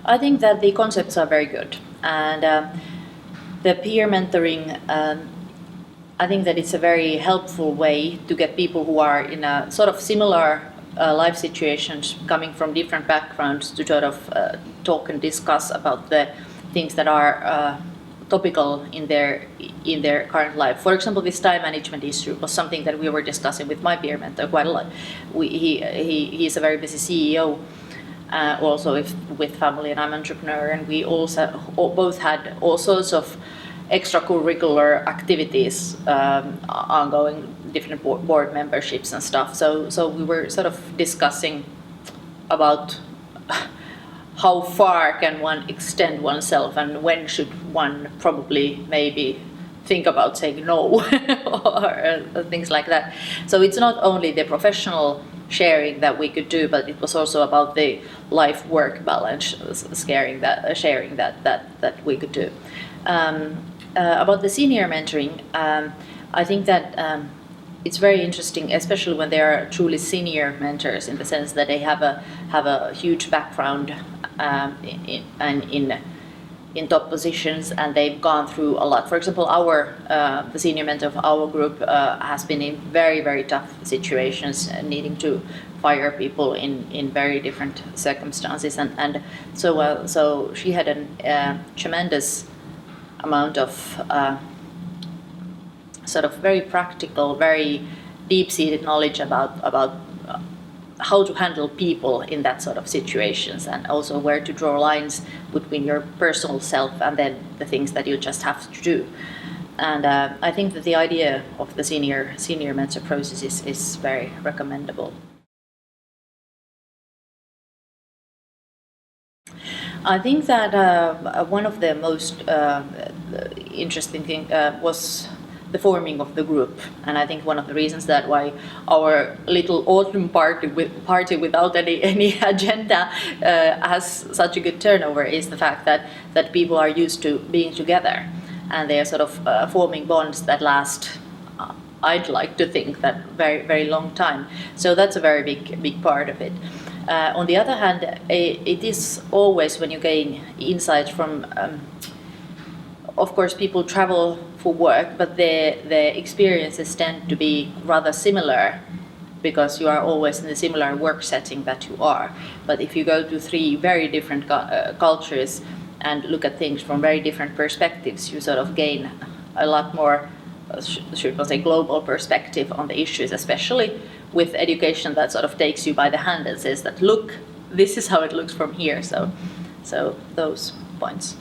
I think that the concepts are very good, and the peer mentoring, I think that it's a very helpful way to get people who are in a sort of similar life situations, coming from different backgrounds, to sort of talk and discuss about the things that are topical in their current life. For example, this time management issue was something that we were discussing with my peer mentor quite a lot. He's a very busy CEO, also with family, and I'm an entrepreneur, and we also both had all sorts of extracurricular activities ongoing, different board memberships and stuff. So we were sort of discussing about how far can one extend oneself, and when should one probably maybe think about saying no or things like that. So it's not only the professional sharing that we could do, but it was also about the life-work balance, sharing that we could do. About the senior mentoring, I think that it's very interesting, especially when they are truly senior mentors, in the sense that they have a huge background in top positions, and they've gone through a lot. For example, the senior mentor of our group has been in very, very tough situations, needing to fire people in very different circumstances, and so she had a tremendous amount of sort of very practical, very deep-seated knowledge about how to handle people in that sort of situations, and also where to draw lines between your personal self and then the things that you just have to do. And I think that the idea of the senior mentor process is very recommendable. I think that one of the most interesting things was the forming of the group, and I think one of the reasons that why our little autumn party without any agenda has such a good turnover is the fact that people are used to being together, and they are sort of forming bonds that last. I'd like to think that very, very long time. So that's a very big part of it. On the other hand, it is always, when you gain insights from, of course, people travel for work, but the experiences tend to be rather similar, because you are always in a similar work setting that you are. But if you go to three very different cultures and look at things from very different perspectives, you sort of gain a lot more, should I say, global perspective on the issues, especially with education that sort of takes you by the hand and says that, look, this is how it looks from here. So those points.